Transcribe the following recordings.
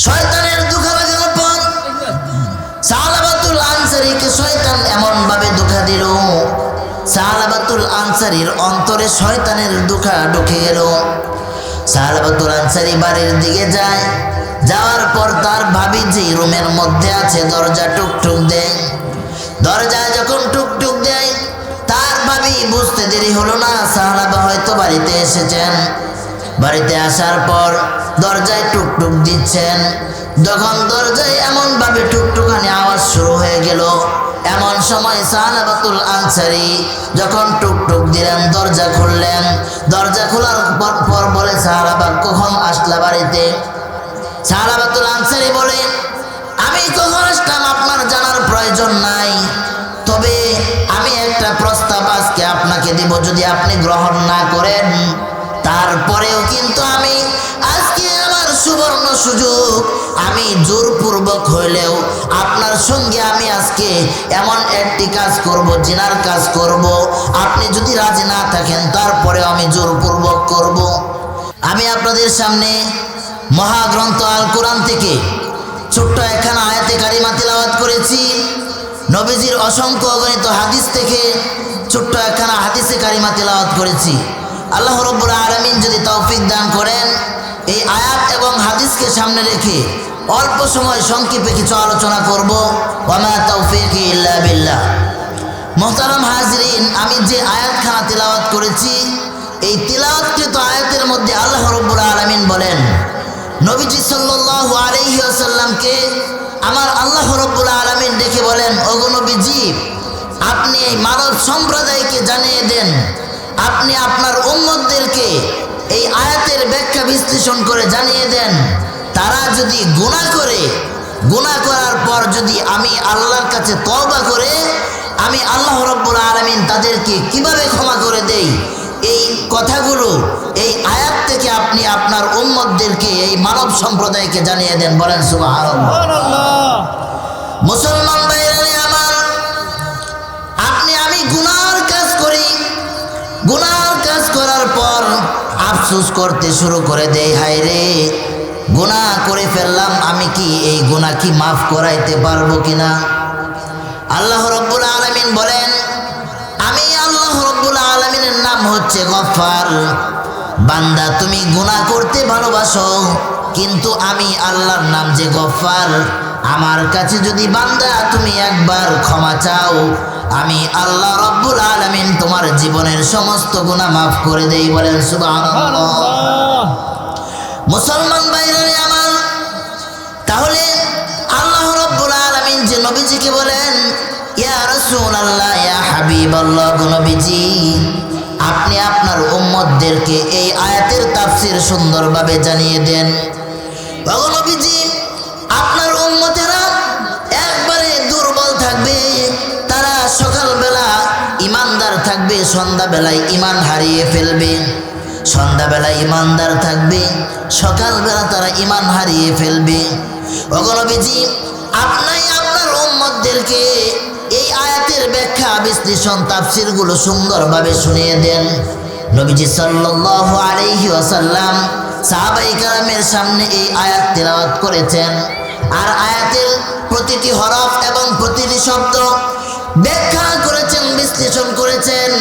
শয়তানের ধোঁকা লাগানোর পর সালাবাতুল আনসারীকে শয়তান এমন ভাবে ধোঁকা দিল, সালাবাতুল আনসারীর অন্তরে শয়তানের ধোঁকা ঢুকে গেল। সালাবাতুল আনসারী বাড়ির দিকে যায়, যাওয়ার পর তার ভাবি যে রুমের মধ্যে আছে দরজা টুকটুক দেয়। দরজায় যখন টুকটুক দেয়, তার ভাবি বুঝতে দেরি হলো না সাহাবা হয়তো বাড়িতে এসেছেন। বাড়িতে আসার পর দরজায় টুকটুক দিচ্ছেন, যখন দরজায় এমন ভাবে টুকটুকানি আওয়াজ শুরু হয়ে গেল, এমন সময় সালাবাতুল আনসারী যখন টুকটুক দিলেন, দরজা খুললেন। দরজা খোলার পর বলে, সাহাবা কখন আসলা বাড়িতে? সালাবাতুল আনসারী বলে, আমি কখন আসলাম আপনার জানার প্রয়োজন নাই, তবে আমি একটা প্রস্তাব আজকে আপনাকে দিব, যদি আপনি গ্রহণ না করেন তারপরেও কিন্তু আমি আজকে আমার সুবর্ণ সুযোগ, আমি জোরপূর্বক হইলেও আপনার সঙ্গে আমি আজকে এমন একটি কাজ করব, জিনার কাজ করব। আপনি যদি রাজি না থাকেন তারপরেও আমি জোরপূর্বক করব। আমি আপনাদের সামনে মহাগ্রন্থ আল কোরআন থেকে ছোট্ট একখানা আয়াতে কারিমা তিলাওয়াত করেছি। নবীজির অসংখ্য অগণিত হাদিস থেকে ছোট্ট একখানা হাদিসে কারিমা তিলাওয়াত করেছি। আল্লাহ রাব্বুল আলামিন যদি তৌফিক দান করেন, এই আয়াত এবং হাদিসকে সামনে রেখে অল্প সময় সংক্ষেপে কিছু আলোচনা করব। ওয়া মা তাওফীকি ইল্লা বিল্লাহ। মুহতারাম হাজিরিন, আমি যে আয়াতখানা তিলাওয়াত করেছি, এই তিলাওয়াতকৃত আয়াতের মধ্যে আল্লাহ রাব্বুল আলামিন বলেন, নবীজি সাল্লাল্লাহু আলাইহি ওয়াসাল্লামকে আমার আল্লাহ রাব্বুল আলামিন ডেকে বলেন, ওগো নবীজি, আপনি এই মানব সম্প্রদায়কে জানিয়ে দেন, আপনি আপনার উম্মতদেরকে এই আয়াতের ব্যাখ্যা বিশ্লেষণ করে জানিয়ে দেন, তারা যদি গুনাহ করে, গুনাহ করার পর যদি আমি আল্লাহর কাছে তওবা করে, আমি আল্লাহ রাব্বুল আলামিন তাদেরকে কিভাবে ক্ষমা করে দেই, এই কথাগুলো এই আয়াত থেকে আপনি আপনার উম্মতদেরকে, এই মানব সম্প্রদায়কে জানিয়ে দেন। বলেন সুবহানাল্লাহ। মুসলমান ভাইরা আমার, আমি গুনার কাজ করি, গুনার কাজ করার পর আফসোস করতে শুরু করে দেই, হায় রে গুনাহ করে ফেললাম, আমি কি এই গুনাহ কি মাফ করাইতে পারবো কিনা? আল্লাহ রাব্বুল আলামিন বলেন, আমি আল্লাহ রাব্বুল আলামিনের নাম হচ্ছে গফফার। বান্দা তুমি গুনাহ করতে ভালোবাসো, কিন্তু আমি আল্লাহর নাম যে গফফার। আমার কাছে যদি বান্দা তুমি একবার ক্ষমা চাও, আমি আল্লাহ রাব্বুল আলামিন তোমার জীবনের সমস্ত গুনাহ মাফ করে দেই। বলেন সুবহানাল্লাহ। মুসলমান ভাইরা আমার, তাহলে আল্লাহ রাব্বুল আলামিন যে নবীজিকে বলেন, ইয়া রাসূলুল্লাহ, ইয়া হাবিবাল্লাহ, নবীজি আপনি আপনার উম্মতদেরকে এই আয়াতের তাফসীর সুন্দরভাবে জানিয়ে দেন। ওগো নবীজি, আপনার উম্মতেরা একবারে দুর্বল থাকবে, তারা সকালবেলা ইমানদার থাকবে, সন্ধ্যাবেলায় ইমান হারিয়ে ফেলবে। সন্ধ্যাবেলায় ইমানদার থাকবে, সকালবেলা তারা ইমান হারিয়ে ফেলবে। ওগো নবীজি, আপনি আপনার উম্মতদেরকে এই আয়াতের ব্যাখ্যা বিশ্লেষণ তাফসীরগুলো সুন্দরভাবে শুনিয়ে দেন। নবীজি সাল্লাল্লাহু আলাইহি ওয়াসাল্লাম সাহাবায়ে কেরামের সামনে এই আয়াত তিলাওয়াত করেছেন, আর আয়াতের প্রতিটি হরফ এবং প্রতিটি শব্দ ব্যাখ্যা করেছেন, বিশ্লেষণ করেছেন।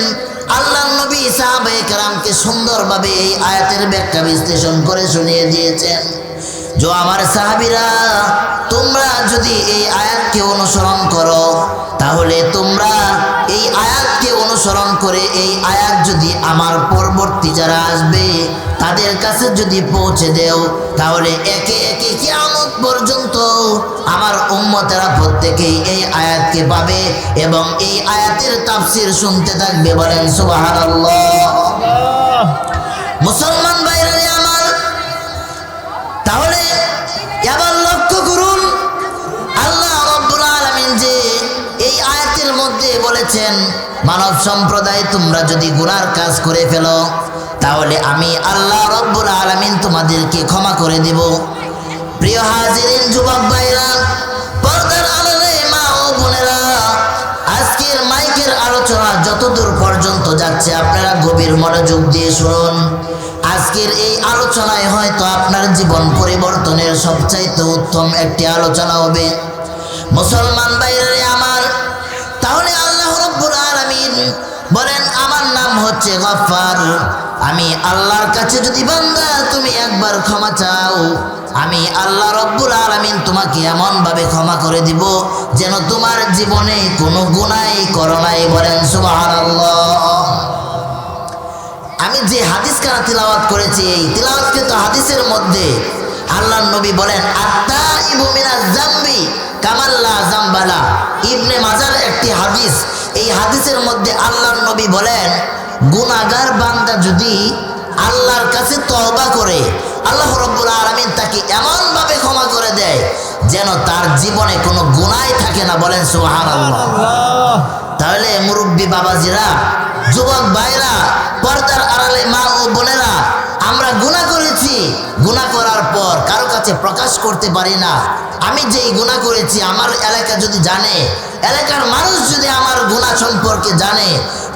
আল্লাহর নবী সাহাবায়ে কেরামকে সুন্দরভাবে এই আয়াতের ব্যাখ্যা বিশ্লেষণ করে শুনিয়ে দিয়েছেন। जो আমার সাহাবীরা, তোমরা যদি এই আয়াতকে অনুসরণ করো, তাহলে তোমরা এই আয়াতকে অনুসরণ করে এই আয়াত যদি আমার পরবর্তী যারা আসবে তাদের কাছে যদি পৌঁছে দেও, তাহলে একে একে কিয়ামত পর্যন্ত আমার উম্মতেরা প্রত্যেকেই এই আয়াতকে পাবে এবং এই আয়াতের তাফসীর শুনতে থাকবে। বলেন সুবহানাল্লাহ। মুসলমান ভাইরা আমার, তাহলে এবার লক্ষ্য করুন, আল্লাহ রাব্বুল আলামিন যে এই আয়াতের মধ্যে বলেছেন, মানব সম্প্রদায় তোমরা যদি গুনার কাজ করে ফেলো, তাহলে আমি আল্লাহ রাব্বুল আলামিন তোমাদেরকে ক্ষমা করে দেব। প্রিয় হাজিরিন, যুবক ভাইরা, পর্দার আড়ালে মা ও বোনেরা, আজকের মাইকের আলোচনা যতদূর পর্যন্ত যাচ্ছে আপনারা গভীর মনোযোগ দিয়ে শুনুন। আজকের এই আলোচনায় হয়তো আপনার জীবন পরিবর্তনের সবচাইতে উত্তম একটি আলোচনা হবে। মুসলমান ভাইরা আমার, তাহলে আল্লাহ রাব্বুল আলামিন বলেন আমার নাম হচ্ছে গফফার। আমি আল্লাহর কাছে যদি বান্দা তুমি একবার ক্ষমা চাও, আমি আল্লাহ রাব্বুল আলামিন তোমাকে এমনভাবে ক্ষমা করে দিব যেন তোমার জীবনে কোনো গুনাহ করো নাই। বলেন সুবহানাল্লাহ। আমি যে হাদিস কানা তিলাওয়াত করেছি, এই তিলাওয়াতকৃত হাদিসের মধ্যে আল্লাহর নবী বলেন আত্তাইবু মিনাজ যামবি কামাল্লা জামবালা। ইবনে মাজার একটি হাদিস, এই হাদিসের মধ্যে আল্লাহর নবী বলেন গুনাহগার বান্দা যদি আল্লাহর কাছে তওবা করে, আল্লাহ রাব্বুল আলামিন তাকে এমনভাবে ক্ষমা করে দেয় যেন তার জীবনে কোনো গুনাহই থাকে না। বলেন সুবহানাল্লাহ। তাহলে মুরব্বী বাবাজিরা, যুবক ভাইরা, পর্দার আড়ালে মা ও বোনেরা, আমরা গুনাহ করেছি, গুনাহ করার পর কারো কাছে প্রকাশ করতে পারি না। আমি যেই গুনাহ করেছি আমার এলাকা যদি জানে, এলাকার মানুষ যদি আমার গুনাহ সম্পর্কে জানে,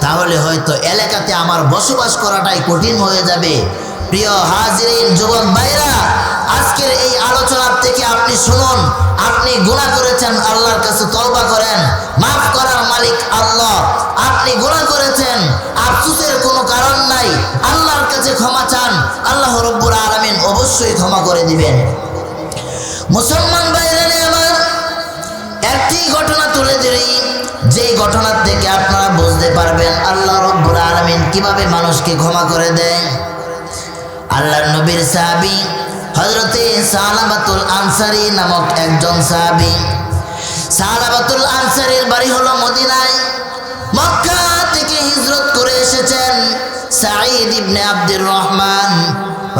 তাহলে হয়তো এলাকাতে আমার বসবাস করাটাই কঠিন হয়ে যাবে। প্রিয় হাজিরিন, যুবক ভাইরা, আজকের এই আলোচনার থেকে আপনি শুনুন, আপনি গুনাহ করেছেন, আল্লাহর কাছে তওবা করেন, মাফ করার মালিক আল্লাহ। আপনি গুনাহ করেছেন, আফসোসের কোনো কারণ নাই, আল্লাহর কাছে ক্ষমা চান, আল্লাহ রাব্বুল আলামিন অবশ্যই ক্ষমা করে দিবেন। মুসলমান ভাইরা আমার, একটি ঘটনা তুলে ধরি, যে ঘটনার থেকে আপনারা বুঝতে পারবেন আল্লাহ রাব্বুল আলামিন কিভাবে মানুষকে ক্ষমা করে দেয়। আল্লাহর নবীর সাহাবী হযরতে সালাবাতুল আনসারী নামক একজন সাহাবী। সালাবাতুল আনসারীর বাড়ি হলো মদিনায়। মক্কা থেকে হিজরত করে এসেছেন সাঈদ ইবনে আব্দুর রহমান।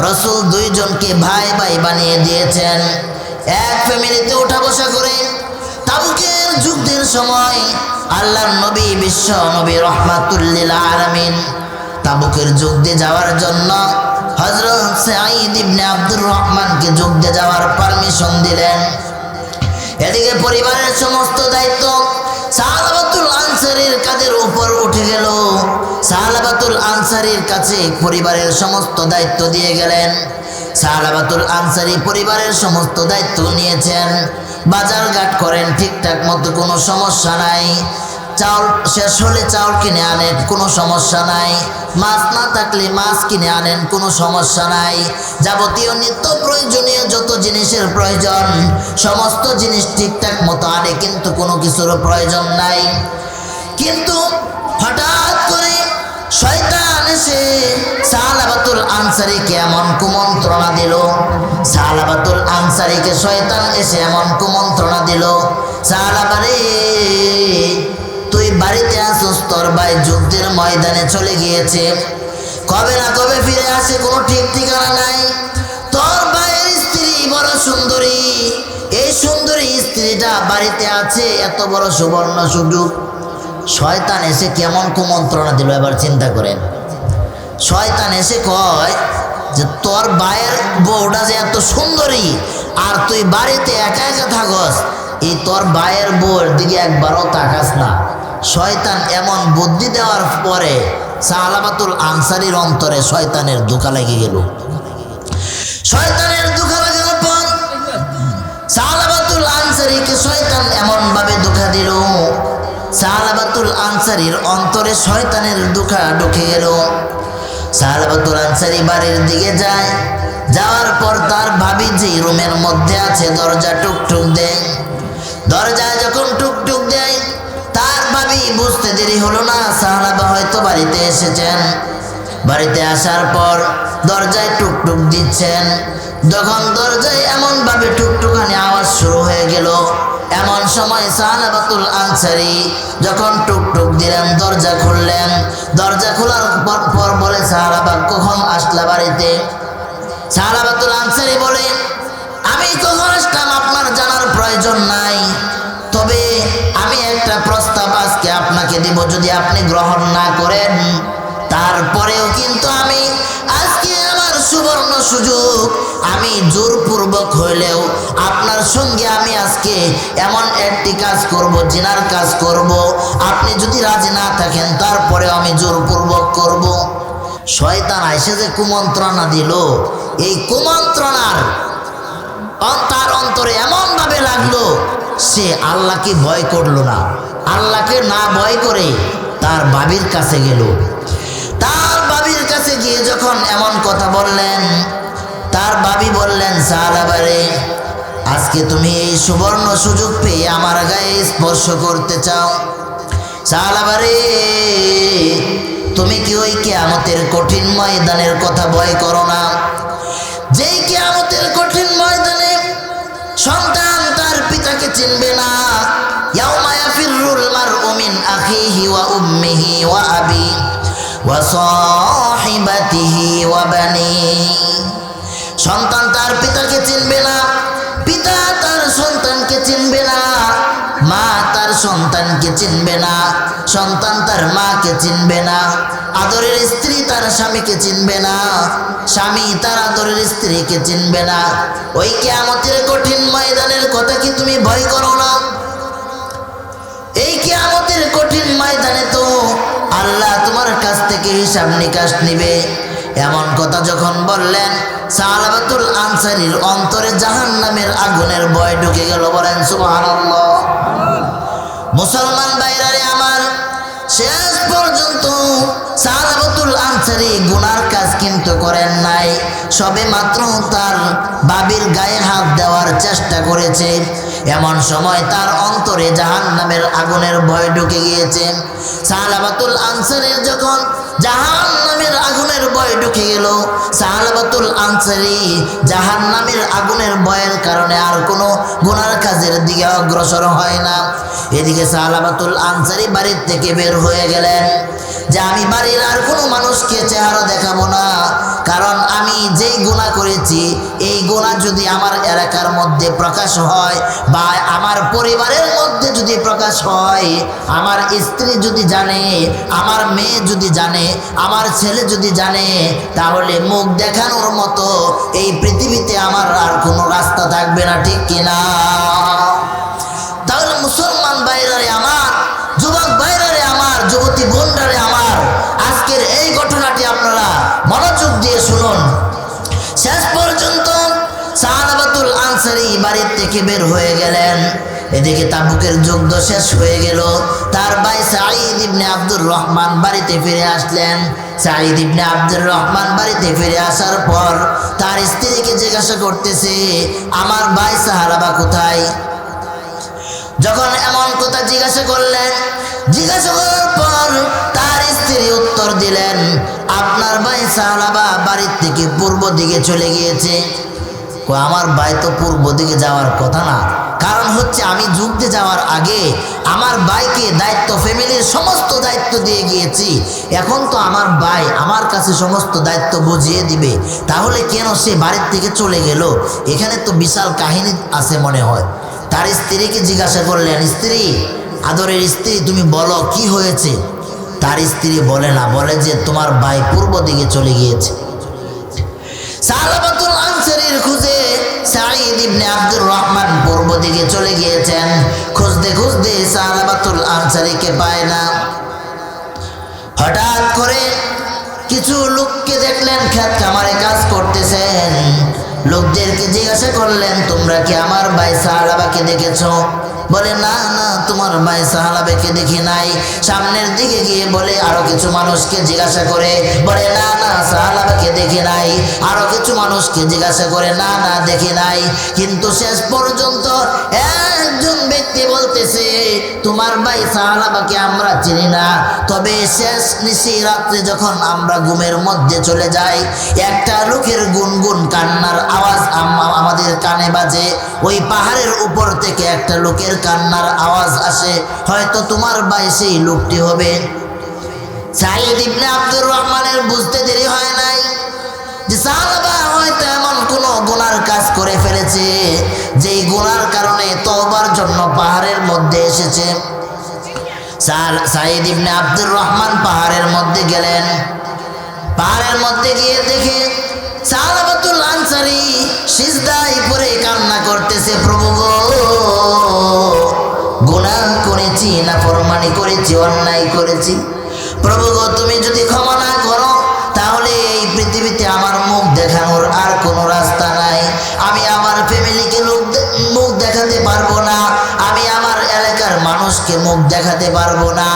রাসূল দুইজনকে ভাই ভাই বানিয়ে দিয়েছেন, এক ফ্যামিলিতে ওঠা বসা করে। তাবুকের যুদ্ধের সময় আল্লাহর নবী বিশ্ব নবী রাহমাতুল লিল আলামিন তাবুকের যুদ্ধে যাওয়ার জন্য হযরত সাঈদ ইবনে আব্দুর রহমানকে যুদ্ধে যাওয়ার পারমিশন দিলেন। এদিকে পরিবারের সমস্ত দায়িত্ব সালাবাতুল আনসারীর কাঁধের উপর উঠে গেল। সালাবাতুল আনসারীর কাছে পরিবারের সমস্ত দায়িত্ব দিয়ে গেলেন। সালাবাতুল আনসারী পরিবারের সমস্ত দায়িত্ব নিয়েছেন, বাজার ঘাট করেন ঠিকঠাক মতো, কোনো সমস্যা নাই। চাউল শেষ হলে চাউল কিনে আনেন, কোনো সমস্যা নাই। মাছ না থাকলে মাছ কিনে আনেন, কোনো সমস্যা নাই। যাবতীয় নিত্য প্রয়োজনীয় যত জিনিসের প্রয়োজন সমস্ত জিনিস ঠিকঠাক মতো আনে, কিন্তু কোনো কিছুর প্রয়োজন নাই। কিন্তু হঠাৎ করে শয়তান এসে সালাবাতুল আনসারীকে এমন কুমন্ত্রণা দিল। সালাবাতুল আনসারীকে শয়তান এসে এমন কুমন্ত্রণা দিল, সালাবারে তুই বাড়িতে আসুস, তোর ভাই যুদ্ধের ময়দানে চলে গিয়েছে, কবে না কবে ফিরে আসে কোনো ঠিক ঠিকানা নাই। তোর ভাইয়ের স্ত্রী বড় সুন্দরী, এই সুন্দরী স্ত্রীটা বাড়িতে আছে, এত বড় সুবর্ণ সুযোগ। শয়তান এসে কেমন কুমন্ত্রণা দিল, এবার চিন্তা করেন। শয়তান এসে কয় যে তোর ভাইয়ের বউটা যে এত সুন্দরী আর তুই বাড়িতে একা একা থাকস, এই তোর ভাইয়ের বউর দিকে একবারও তাকাস না। শয়তান এমন বুদ্ধি দেওয়ার পরে সালাবাতুল আনসারীর অন্তরে শয়তানের ধোঁকা লেগে গেল। শয়তানের ধোঁকা লাগার পর সালাবাতুল আনসারীকে শয়তান এমনভাবে ধোঁকা দিল, সালাবাতুল আনসারীর অন্তরে শয়তানের ধোঁকা ঢুকে গেল। সালাবাতুল আনসারী বাড়ির দিকে যায়, যাওয়ার পর তার ভাবি যে রুমের মধ্যে আছে দরজা টুকটুক দেয়। দরজায় যখন টুকটুক দেয়, তার ভাবি বুঝতে দেরি হলো না সাহাবা হয়তো বাড়িতে এসেছেন। বাড়িতে আসার পর দরজায় টুকটুক দিচ্ছেন, যখন দরজায় এমনভাবে টুকটুকানি আওয়াজ শুরু হয়ে গেল, এমন সময় সালাবাতুল আনসারী যখন টুকটুক দিলেন, দরজা খুললেন। দরজা খোলার পর বলে সাহাবা কখন আসলা বাড়িতে? সালাবাতুল আনসারী বলে আমি কখন আসলাম আপনার জানার প্রয়োজন নাই, তবে আমি একটা প্রস্তাব আজকে আপনাকে দিব, যদি আপনি গ্রহণ না করেন তারপরেও কিন্তু আমি আজকে আমার সুবর্ণ সুযোগ, আমি জোরপূর্বক হইলেও আপনার সঙ্গে আমি আজকে এমন একটি কাজ করব, জিনার কাজ করব। আপনি যদি রাজি না থাকেন তারপরেও আমি জোরপূর্বক করব। শয়তান আইসে যে কুমন্ত্রণা দিল, এই কুমন্ত্রণার তার অন্তরে এমনভাবে লাগলো, সে আল্লাহকে ভয় করলো না। আল্লাহকে না ভয় করে তার বাবির কাছে গেল। তার বাবির কাছে গিয়ে যখন এমন কথা বললেন, তার বাবি বললেন, সাহাবারে, আজকে তুমি এই সুবর্ণ সুযোগ পেয়ে আমার গায়ে স্পর্শ করতে চাও। সাহাবারে, তুমি কি ওই কিয়ামতের কঠিন ময়দানের কথা ভয় করো না? যেই কিয়ামতের কঠিন ময়দানে সন্তান তার পিতাকে চিনবে না। ইয়াউমা ইয়াফিরুল মারউ মিন আখিহি ওয়া উম্মিহি ওয়া আবি ওয়া সাহিবাতিহি ওয়া বানিহি। সন্তান তার পিতাকে চিনবে না, পিতা তার সন্তানকে চিনবে না, মা তার সন্তানকে চিনবে না, সন্তান তার মাকে চিনবে না, আদরের স্ত্রী তার স্বামীকে চিনবে না, স্বামী তার আদরের স্ত্রীকে চিনবে না। ওই কিয়ামতের কঠিন ময়দানের কথা কি তুমি ভয় করো না? এই কিয়ামতের কঠিন ময়দানে তো আল্লাহ তোমার কাছ থেকে হিসাব নিকাশ নিবে। এমন কথা যখন বললেন, সালাবাতুল আনসারীর অন্তরে জাহান্নামের আগুনের ভয় ঢুকে গেল। বলেন সুবহানাল্লাহ। মুসলমান ভাইরারে আমার, শেষ পর্যন্ত সালাবাতুল আনসারী গুনার কাজ কিন্তু করেন নাই, সবে মাত্র তার বাবির গায়ে হাত দেওয়ার চেষ্টা করেছে। এমন সময় তার অন্তরে জাহান্নামের আগুনের ভয় ঢুকে গিয়েছে। সালাবাতুল আনসারীর যখন জাহান্নামের আগুনের ভয় ঢুকে গেল, সালাবাতুল আনসারী জাহান্নামের আগুনের ভয়ের কারণে আর কোনো গুনার কাজের দিকে অগ্রসর হয় না। এদিকে সালাবাতুল আনসারী বাড়ির থেকে বের হয়ে গেলেন যে আমি বাড়ির আর কোনো মানুষকে চেহারা দেখাবো না, কারণ আমি যেই গুনাহ করেছি এই গুনাহ যদি আমার এলাকার মধ্যে প্রকাশ হয় বা আমার পরিবারের মধ্যে যদি প্রকাশ হয়, আমার স্ত্রী যদি জানে, আমার মেয়ে যদি জানে, আমার ছেলে যদি জানে, তাহলে মুখ দেখানোর মতো এই পৃথিবীতে আমার আর কোনো রাস্তা থাকবে না, ঠিক কিনা? তাহলে মুসলমান ভাইরারে আমার, যুবক ভাইরারে আমার, যুবতী বোনরারে আমার, আজকের এই ঘটনাটি আপনারা মনোযোগ দিয়ে শুনুন। শেষ পর্যন্ত সালাবাতুল আনসারী বাড়ির থেকে বের হয়ে গেলেন। এদিকে তাবুকের যুদ্ধ শেষ হয়ে গেল। তার ভাই সাঈদ ইবনে আব্দুর রহমান বাড়িতে ফিরে আসলেন। সাঈদ ইবনে আব্দুর রহমান বাড়িতে ফিরে আসার পর তার স্ত্রীকে জিজ্ঞাসা করতেছে, আমার ভাই সাহাবা কোথায়? যখন এমন কথা জিজ্ঞাসা করলেন, জিজ্ঞাসা করার পর তার স্ত্রী উত্তর দিলেন, আপনার ভাই সাহাবা বাড়ির থেকে পূর্ব দিকে চলে গিয়েছে। আমার ভাই তো পূর্ব দিকে যাওয়ার কথা না, কারণ হচ্ছে আমি যুদ্ধে যাওয়ার আগে আমার ভাইকে দায়িত্ব, ফ্যামিলির সমস্ত দায়িত্ব দিয়ে গিয়েছি। এখন তো আমার ভাই আমার কাছে সমস্ত দায়িত্ব বুঝিয়ে দিবে, তাহলে কেন সে বাড়ির থেকে চলে গেল? এখানে তো বিশাল কাহিনী আছে মনে হয়। তার স্ত্রীকে জিজ্ঞাসা করলেন, স্ত্রী, আদরের স্ত্রী, তুমি বলো কি হয়েছে? তার স্ত্রী বলে না, বলে যে তোমার ভাই পূর্ব দিকে চলে গিয়েছে। সালাবাতুল আনসারীর খুঁজে সাঈদ ইবনে আব্দুর রহমান পূর্ব দিকে চলে গিয়েছেন। খুঁজতে খুঁজতে সালাবাতুল আনসারীকে পায় না। হঠাৎ করে কিছু লোককে দেখলেন ক্ষেত খামারে কাজ করতেছেন। লোকদেরকে জিজ্ঞাসা করলেন, তোমরা কি আমার ভাই সাহাবাকে দেখেছো? বলে না, না, তোমার ভাই সাহাবাকে দেখি নাই। সামনের দিকে গিয়ে বলে আরো কিছু মানুষকে জিজ্ঞাসা করে, বলে না, না, সাহাবাকে দেখি নাই। আরো কিছু মানুষকে জিজ্ঞাসা করে, না, না, দেখি নাই। কিন্তু শেষ পর্যন্ত একজন ব্যক্তি বলতেছে, তোমার ভাই সাহাবাকে আমরা চিনি না, তবে শেষ নিশি রাত্রে যখন আমরা ঘুমের মধ্যে চলে যাই, একটা লোকের গুনগুন কান্নার আওয়াজ আমাদের কানে বাজে। ওই পাহাড়ের উপর থেকে একটা লোকের কান্নার আওয়াজ আসে, হয়তো তোমার ভাই সেই লোকটি হবে। সাঈদ ইবনে আব্দুর রহমানের বুঝতে দেরি হয় নাই যে সাহাবা হয়তো এমন কোনো গুনার কাজ করে ফেলেছে যেই গুনার কারণে তওবার জন্য পাহাড়ের মধ্যে এসেছে। সাঈদ ইবনে আব্দুর রহমান পাহাড়ের মধ্যে গেলেন। পাহাড়ের মধ্যে গিয়ে দেখে সালাবাতুল আনসারী সিজদায় পড়ে কান্না করতেছে, প্রভু গো, গুনাহ করেছি, নাফরমানি করেছি, অন্যায় করেছি, প্রভু গো, তুমি যদি ক্ষমা না করো তাহলে মুখ দেখাতে পারবো না।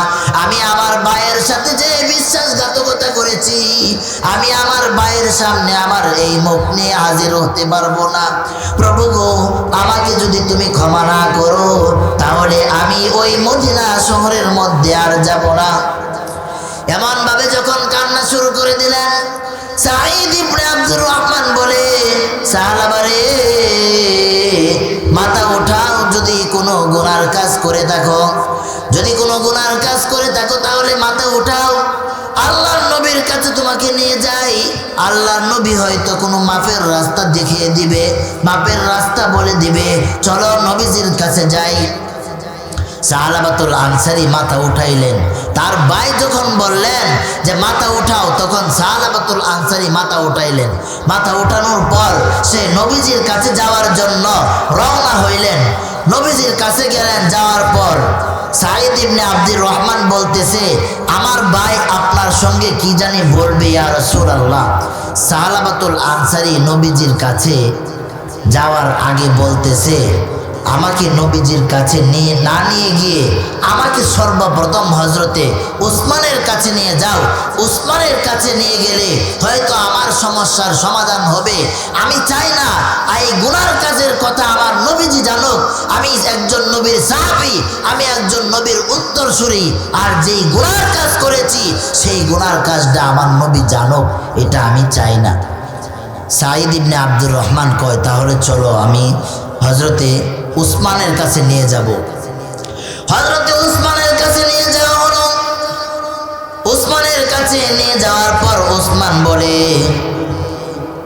আমি আমার ভাইয়ের সাথে যে বিশ্বাসঘাতকতা করেছি, আমি আমার ভাইয়ের সামনে আমার এই মুখ নিয়ে হাজির হতে পারবো না। প্রভু গো, আমাকে যদি তুমি ক্ষমা না করো তাহলে আমি ওই মদিনা শহরের মধ্যে আর যাব না। এমন ভাবে যখন কান্না শুরু করে দিলেন, সাঈদ ইবনে আব্দুর রহমান বলে, সাহাবা রে, মাথা ওঠাও, যদি কোনো গুনার কাজ করে থাকো, যদি কোনো গুনার কাজ করে থাকো তাহলে মাথা উঠাও, আল্লাহর নবীর কাছে তোমাকে নিয়ে যাই। আল্লাহর নবী হয়তো কোনো মাফের রাস্তা দেখিয়ে দিবে, মাফের রাস্তা বলে দিবে, চলো নবীজির কাছে যাই। সাহাবাতুল আনসারী মাথা উঠাইলেন। তার ভাই যখন বললেন যে মাথা উঠাও, তখন সাহাবাতুল আনসারী মাথা উঠাইলেন। মাথা উঠানোর পর সে নবীজির কাছে যাওয়ার জন্য রওনা হইলেন। নবীজির কাছে গেলেন। যাওয়ার পর সাঈদ ইবনে আব্দুর রহমান বলতেছে, আমার ভাই আপনার সঙ্গে কি জানি বলবে ইয়া রাসূলুল্লাহ। সাহাবাতুল আনসারী নবীজির কাছে যাওয়ার আগে বলতেছে, আমাকে নবীজির কাছে না নিয়ে গিয়ে আমাকে সর্বপ্রথম হজরতে উসমানের কাছে নিয়ে যাও। উসমানের কাছে নিয়ে গেলে হয়তো আমার সমস্যার সমাধান হবে। আমি চাই না এই গুনার কাজের কথা আমার নবীজি জানুক। আমি একজন নবীর সাহাবী, আমি একজন নবীর উত্তরসূরি, আর যেই গুনার কাজ করেছি সেই গুনার কাজটা আমার নবী জানুক, এটা আমি চাই না। সাঈদ ইবনে আব্দুর রহমান কয়, তাহলে চলো আমি হজরতে উসমানের কাছে নিয়ে যাব। হযরতে উসমানের কাছে নিয়ে যাওয়া হলো। উসমানের কাছে নিয়ে যাওয়ার পর উসমান বলে,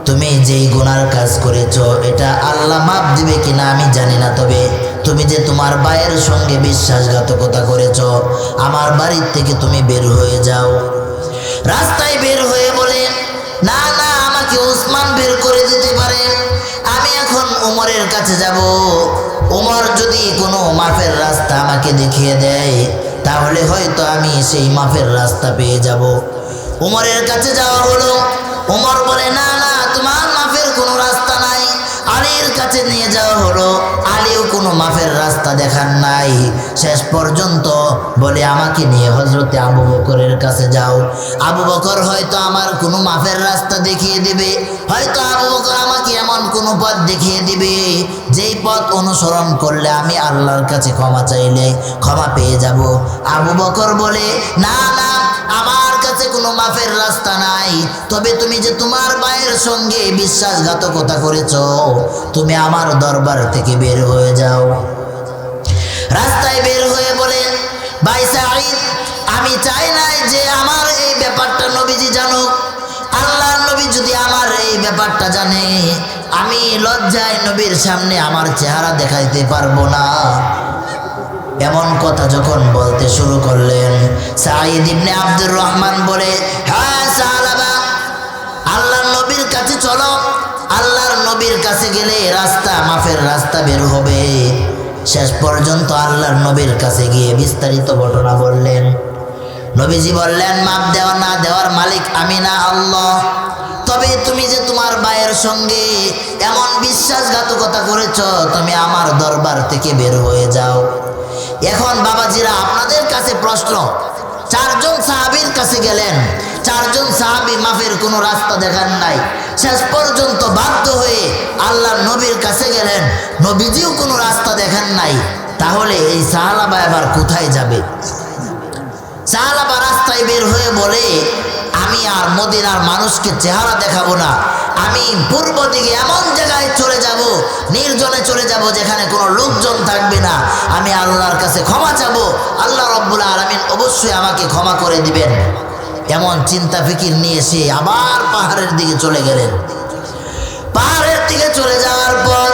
তুমি যেই গুনার কাজ করেছো এটা আল্লাহ মাফ দিবে কিনা আমি জানি না, তবে তুমি যে তোমার ভাইয়ের সঙ্গে বিশ্বাসঘাতকতা করেছো, আমার বাড়ির থেকে তুমি বের হয়ে যাও। রাস্তায় বের হয়ে বলে, না না, আমাকে উসমান বের করে দিতে পারে, আমি এখন ওমরের কাছে যাব। ওমর যদি কোনো মাফের রাস্তা আমাকে দেখিয়ে দেয় তাহলে হয়তো আমি সেই মাফের রাস্তা পেয়ে যাব। ওমরের কাছে যাওয়া হলো। ওমর বলে, না না, তোমার মাফের কোনো রাস্তা নাই। আলীর কাছে নিয়ে যাওয়া হলো। আলীও কোনো মাফের রাস্তা দেখান নাই। শেষ পর্যন্ত বলে, আমাকে নিয়ে হযরতে আবু বকরের কাছে যাও। আবু বকর হয়তো আমার কোনো মাফের রাস্তা দেখিয়ে দিবে, হয়তো আবু বকর আমাকে এমন কোনো পথ দেখিয়ে দিবে যেই পথ অনুসরণ করলে আমি আল্লাহর কাছে ক্ষমা চাইলে ক্ষমা পেয়ে যাব। আবু বকর বলে, না না, আমার কাছে কোনো মাফের রাস্তা নাই, তবে তুমি যে তোমার ভাইয়ের সঙ্গে বিশ্বাসঘাতকতা করেছো, তুমি আমার দরবার থেকে বের হয়ে যাও। রাস্তায় বের হয়ে বলে, ভাই সাঈদ, আমি চাই না যে আমার এই ব্যাপারটা নবীজি জানুক। আল্লাহর নবী যদি আমার এই ব্যাপারটা জানে, আমি লজ্জায় নবীর সামনে আমার চেহারা দেখাইতে পারবো না। এমন কথা যখন বলতে শুরু করলেন, সাঈদ ইবনে আব্দুর রহমান বলে, হ্যাঁ সাহাবা, আল্লাহর নবীর কাছে চলো। আল্লাহর নবীর কাছে গেলে রাস্তা, মাফের রাস্তা বের হবে। শেষ পর্যন্ত আল্লাহর নবীর কাছে গিয়ে বিস্তারিত ঘটনা বললেন। নবীজি বললেন, মাফ দেওয়া না দেওয়ার মালিক আমি না, আল্লাহ। তবে তুমি যে তোমার ভাইয়ের সঙ্গে এমন বিশ্বাসঘাতকতা করেছ, তুমি আমার দরবার থেকে বের হয়ে যাও। এখন বাবাজিরা, আপনাদের কাছে প্রশ্ন, চারজন সাহাবীর কাছে গেলেন, চারজন সাহাবী মাফের কোনো রাস্তা দেখান নাই। শেষ পর্যন্ত বাধ্য হয়ে আল্লাহর নবীর কাছে গেলেন, নবীজিও কোনো রাস্তা দেখান নাই। তাহলে এই সাহাবা এবার কোথায় যাবে? সাহাবা রাস্তায় বের হয়ে বলে, আমি আর মদিনার মানুষকে চেহারা দেখাবো না, আমি পূর্ব দিকে এমন জায়গায় চলে যাব, নির্জনে চলে যাব, যেখানে কোনো লোকজন থাকবে না। আমি আল্লাহর কাছে ক্ষমা চাবো, আল্লাহ রব্বুল আলামিন অবশ্যই আমাকে ক্ষমা করে দিবেন। এমন চিন্তা ফিকির নিয়ে সে আবার পাহাড়ের দিকে চলে গেলেন। পাহাড়ের দিকে চলে যাওয়ার পর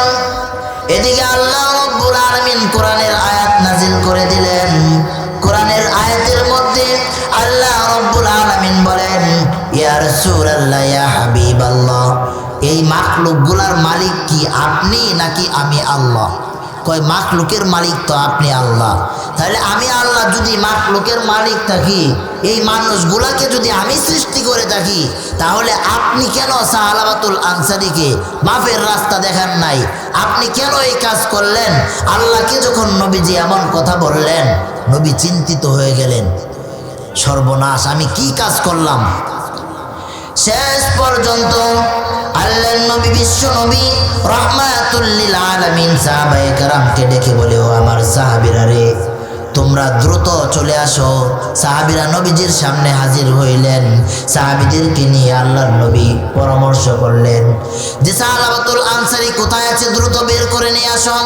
এদিকে আল্লাহ রব্বুল আলামিন কোরআনের আয়াত নাজিল করে দিলেন। কোরআনের আয়াতের মধ্যে আল্লাহ রব্বুল আলামিন বলেন, ইয়া রাসূলুল্লাহ, ইয়া হাবিবাল্লাহ, এই মাখলুকগুলার মালিক কি আপনি নাকি আমি আল্লাহ? কয়, মাখলুকের মালিক তো আপনি আল্লাহ, তাহলে আমি আল্লাহ যদি মাখলুকের মালিক থাকি, এই মানুষগুলাকে যদি আমি সৃষ্টি করে থাকি, তাহলে আপনি কেন সাহালাবাতুল আনসারীকে মাফের রাস্তা দেখান নাই? আপনি কেন এই কাজ করলেন? আল্লাহকে যখন নবীজি এমন কথা বললেন, নবী চিন্তিত হয়ে গেলেন, সর্বনাশ, আমি কি কাজ করলাম? শেষ পর্যন্ত আল্লাহর নবী, বিশ্ব নবী রাহমাতুল লিল আলামিন সাহাবায়ে কেরামকে ডেকে বলে, ও আমার সাহাবীরা রে, তোমরা দ্রুত চলে আসো। সাহাবীরা নবীজির সামনে হাজির হইলেন। সাহাবীদেরকে নিয়ে আল্লাহর নবী পরামর্শ করলেন যে সাহাবাতুল আনসারী কোথায় আছে, দ্রুত বের করে নিয়ে আসো।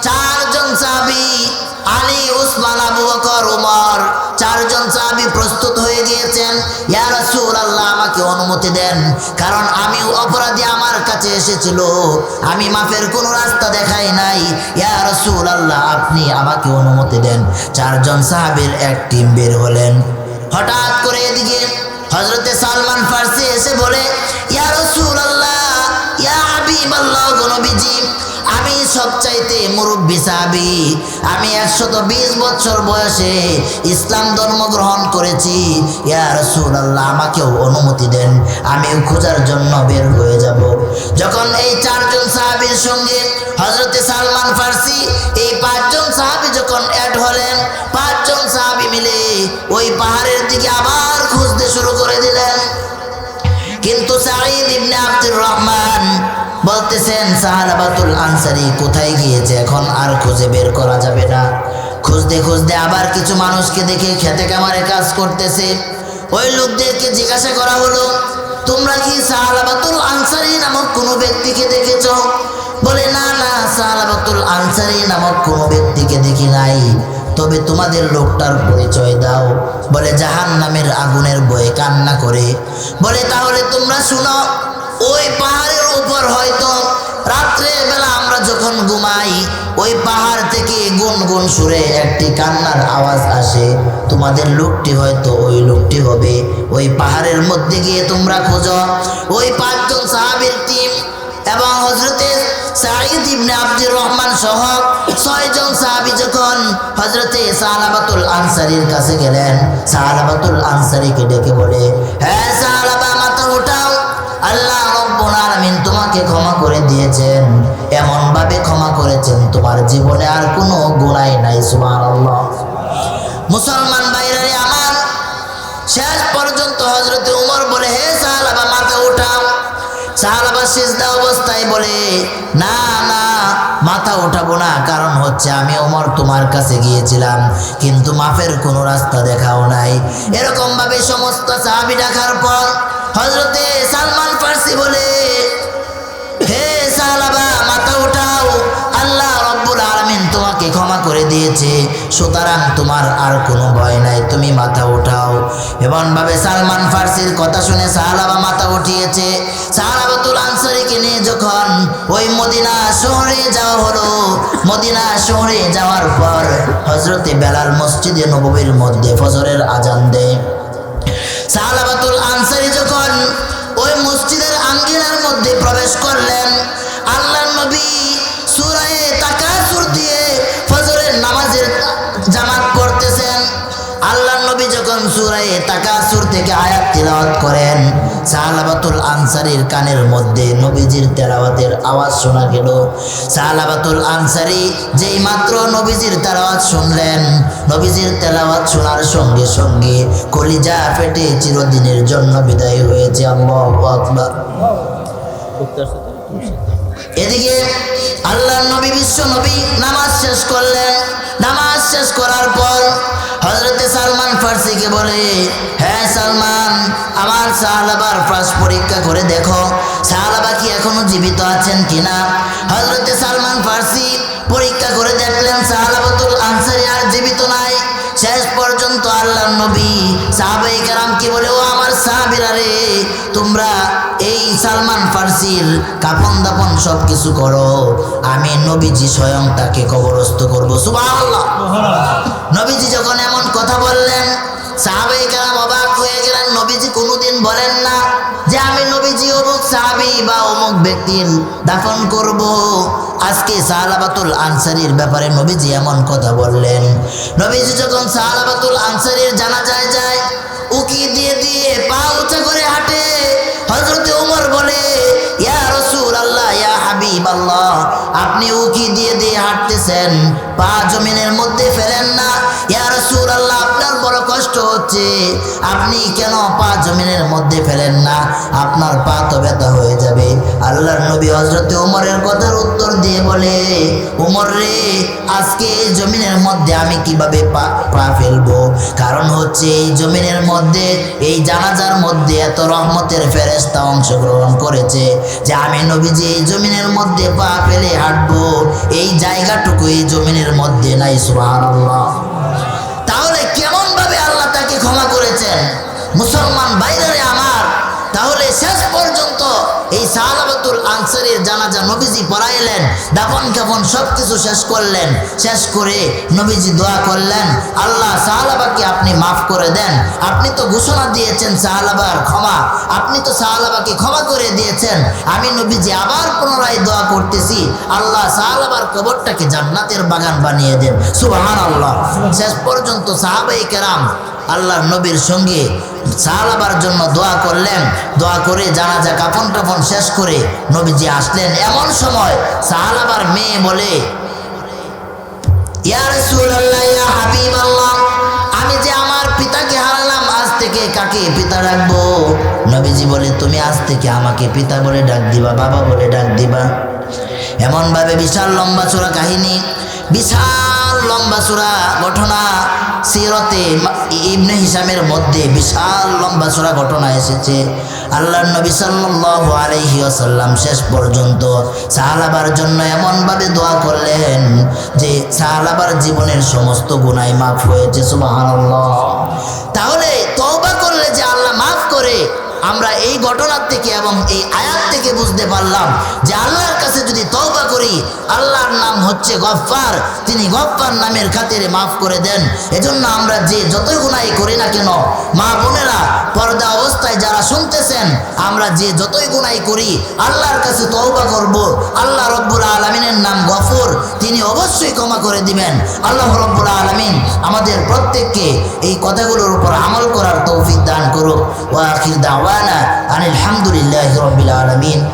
চারজন সাহাবী, আলী, উসমান, আবু বকর, ওমর, চারজন সাহাবী প্রস্তুত হয়ে গিয়েছেন। ইয়া রাসূলুল্লাহ, আমাকে অনুমতি দেন, কারণ আমি অপরাধী আমার কাছে এসেছিল, আমি মাফের কোনো রাস্তা দেখাই নাই। ইয়া রাসূলুল্লাহ, আপনি আমাকে অনুমতি দেন। চারজন সাহাবীর এক টিম বের হলেন। হঠাৎ করে এদিকে হযরতে সালমান ফারসি এসে বলে, ইয়া রাসূলুল্লাহ, ইয়া হাবিবাল্লাহ, নবীজি, আমি সবচাইতে মুরব্বী সাহাবী, আমি 120 বছর বয়সে ইসলাম ধর্ম গ্রহণ করেছি। ইয়া রাসূলুল্লাহ, আমাকেও অনুমতি দেন, আমিও খোঁজার জন্য বের হয়ে যাব। যখন এই চারজন সাহাবীর সঙ্গে হযরতে সালমান ফারসি, এই পাঁচজন সাহাবী যখন অ্যাড হলেন, পাঁচজন সাহাবী মিলে ওই পাহাড়ের দিকে আবার খুঁজতে শুরু করে দিলেন। কিন্তু সাঈদ ইবনে আব্দুর রহমান বলতেছেন, সাহাবাতুল আনসারী কোথায় গিয়েছে, এখন আর খুঁজে বের করা যাবে না। খুঁজতে খুঁজতে আবার কিছু মানুষকে দেখে খেতে কামারে কাজ করতেছে। ওই লোকদেরকে জিজ্ঞাসা করা হলো, তোমরা কি সাহাবাতুল আনসারী নামক কোনো ব্যক্তিকে দেখেছ? বলে, না না, সাহাবাতুল আনসারী নামক কোনো ব্যক্তিকে দেখি নাই। তবে তোমাদের লোকটার পরিচয় দাও। বলে, জাহান্নামের আগুনের ভয়ে কান্না করে। বলে, তাহলে তোমরা শুনো, ওই পাহাড়ের উপর হয়তো রাত্রে বেলা আমরা যখন ঘুমাই, ওই পাহাড় থেকে গুনগুন সুরে একটি কান্নার আওয়াজ আসে। তোমাদের লোকটি হয়তো ওই লোকটি হবে। ওই পাহাড়ের মধ্যে গিয়ে তোমরা খোঁজো। ওই পাঁচজন সাহাবীর টিম এবং হযরতে সাঈদ ইবনে আব্দুর রহমান সহ 6 জন সাহাবী যখন হযরতে সাহাবাতুল আনসারীর কাছে গেলেন, সাহাবাতুল আনসারীকে ডেকে বলে, হ্যাঁ সাহাবা, মাথা উঠাও, আল্লাহ রাব্বুল আলামিন তোমাকে ক্ষমা করে দিয়েছেন, এমন ভাবে ক্ষমা করেছেন তোমার জীবনে আর কোনো গুনাহ নাই। সুবহানাল্লাহ। মুসলমান ভাইরা রে আমার, শেষ পর্যন্ত হযরতে ওমর বলে, হে সাহাবা, মাথা উঠাও। সাহাবা সিজদা অবস্থায় বলে, না না, মাথা উঠাবো না, কারণ হচ্ছে আমি ওমর তোমার কাছে গিয়েছিলাম, কিন্তু মাফের কোনো রাস্তা দেখাও নাই। এরকম ভাবে সমস্ত সাহাবী ডাকার পর হযরতে সালমান ফারসি বলে, হে সাহাবা, মাথা উঠাও, আল্লাহ রাব্বুল আলামিন তোমাকে ক্ষমা করে দিয়েছে, সুতরাং তোমার আর কোনো ভয় নাই, তুমি মাথা উঠাও। এমন ভাবে সালমান ফারসির কথা শুনে সাহাবা মাথা উঠিয়েছে। সাহাবাতুল আনসারীকে নিয়ে যখন ওই মদিনা শহরে যাওয়া হলো, মদিনা শহরে যাওয়ার পর হযরতে বেলাল মসজিদে নববীর মধ্যে ফজরের আজান দেয়। সাহাবাতুল আনসারী যখন ওই মসজিদের আঙ্গিনার মধ্যে প্রবেশ করলেন, আল্লাহর নবী সূরা তাকাসুর দিয়ে ফজরের নামাজের জামাত পড়তেছেন। আল্লাহর নবী যখন সূরা তাকাসুর থেকে আয়াত তিলাওয়াত করেন, সাহাবাতুল আনসারীর কানের মধ্যে নবীজির তেলাওয়াতের আওয়াজ শোনা গেল। সাহাবাতুল আনসারী যেই মাত্র নবীজির তেলাওয়াত শুনলেন, নবীজির তেলাওয়াত শোনার সঙ্গে সঙ্গে কলিজা ফেটে চিরদিনের জন্য বিদায় হয়েছে। আল্লাহু আকবার। এদিকে আল্লাহর নবী, বিশ্ব নবী নামাজ শেষ করলেন। নামাজ শেষ করার পর হযরতে সালমান ফারসিকে বলে, হ্যাঁ সালমান, আমার সাহাবার ফাঁস পরীক্ষা করে দেখো, সাহাবা কি এখনো জীবিত আছেন কিনা। হযরতে সালমান ফারসি পরীক্ষা করে দেখলেন সাহাবাতুল আনসারী আর জীবিত নাই। শেষ পর্যন্ত আল্লাহর নবী সাহাবায়ে কেরামকে বলে, ও আমার সাহাবীরা রে, তোমরা এই সালমান ফারসির কাফন দাফন সব কিছু করো, আমি নবীজি স্বয়ং তাকে কবরস্থ করবো। সুবহানাল্লাহ। নবীজি যখন এমন কথা বললেন, সাহাবায়ে কেরাম অবাক হয়ে গেলেন। নবীজি কোনোদিন বলেন না যে আমি নবীজি অমুক সাহাবী বা অমুক ব্যক্তির দাফন করব। আজকে সাহাবাতুল আনসারীর ব্যাপারে নবীজি এমন কথা বললেন। নবীজি যখন সাহাবাতুল আনসারীর জানাজায় যায়, উকি দিয়ে দিয়ে পা উঁচা করে হাঁটে। হযরতে ওমর বলে, ইয়া রাসূলুল্লাহ, ইয়া হাবিবাল্লাহ, আপনি উকি দিয়ে দিয়ে হাঁটতেছেন, পা জমিনের মধ্যে ফেলেন না। ইয়া রাসূলুল্লাহ, আপনার বড় কষ্ট হচ্ছে, আপনি কেন পা জমিনের মধ্যে ফেলেন না? আপনার পা তো ব্যথা হয়ে যাবে। আল্লাহর নবী হযরতে ওমরের কথার উত্তর দিয়ে বলে, ওমর রে, আজকে এই জমিনের মধ্যে আমি কিভাবে পা ফেলবো? কারণ হচ্ছে এই জমিনের মধ্যে, এই জানাজার মধ্যে এত রহমতের ফেরেশতা অংশগ্রহণ করেছে যে আমি নবীজি এই জমিনের মধ্যে পা ফেলে হাঁটবো, এই জায়গাটুকু এই জমিনের মধ্যে নাই। সুবহানাল্লাহ। তাহলে কেমন ভাবে আল্লাহ তাকে ক্ষমা করেছেন মুসলমান ভাইরা আমার। তাহলে শেষ পর্যন্ত এই সাহাবাতুল আনসারীর জানাজা নবীজি পড়াইলেন, দাফন কাফন সবকিছু শেষ করলেন। শেষ করে নবীজি দোয়া করলেন, আল্লাহ সাহাবাকে আপনি মাফ করে দেন। আপনি তো ঘোষণা দিয়েছেন সাহাবার ক্ষমা, আপনি তো সাহাবাকে ক্ষমা করে দিয়েছেন। আমি নবীজি আবার পুনরায় দোয়া করতেছি, আল্লাহ সাহাবার কবরটাকে জান্নাতের বাগান বানিয়ে দেন। সুবহানাল্লাহ। শেষ পর্যন্ত সাহাবায়ে কেরাম আল্লাহর নবীর সঙ্গে সাহাবার জন্য দোয়া করলেন। দোয়া করে জানাজা কাফন টাফন শেষ করে নবীজি আসলেন। এমন সময় সাহাবার মেয়ে বলে, ইয়া রাসূলুল্লাহ, ইয়া হাবিবাল্লাহ, আমি যে আমার পিতাকে হারালাম, আজ থেকে কাকে পিতা ডাকবো? নবীজি বলে, তুমি আজ থেকে আমাকে পিতা বলে ডাক দিবা, বাবা বলে ডাক দিবা। এমন ভাবে বিশাল লম্বা চূড়া কাহিনী, বিশাল লম্বা চূড়া ঘটনা সিরতে ইবনে হিশামের মধ্যে বিশাল লম্বা চূড়া ঘটনা এসেছে। আল্লাহর নবী সাল্লাল্লাহু আলাইহি ওয়াসাল্লাম শেষ পর্যন্ত সাহাবার জন্য এমনভাবে দোয়া করলেন যে সাহাবার জীবনের সমস্ত গুনাহ মাফ হয়েছে। সুবহানাল্লাহ। তাহলে তওবা করলে যে আল্লাহ মাফ করে, আমরা এই ঘটনার থেকে এবং এই আয়াত থেকে বুঝতে পারলাম যে আল্লাহর কাছে যদি তওবা করি, আল্লাহর নাম হচ্ছে গফফার, তিনি গফফার নামের খাতিরে মাফ করে দেন। এজন্য আমরা যে যতই গুনাহ করি না কেন, মা বোনেরা পর্দা অবস্থায় যারা শুনতেছেন, আমরা যে যতই গুনাহ করি আল্লাহর কাছে তওবা করব। আল্লাহ রব্বুল আলামিনের নাম গফুর, তিনি অবশ্যই ক্ষমা করে দিবেন। আল্লাহ রব্বুল আলামিন আমাদের প্রত্যেককে এই কথাগুলোর উপর আমল করার তৌফিক দান করুক। ওয়া আখির দাওয়ানা আনিল হামদুলিল্লাহি রাব্বিল আলামিন।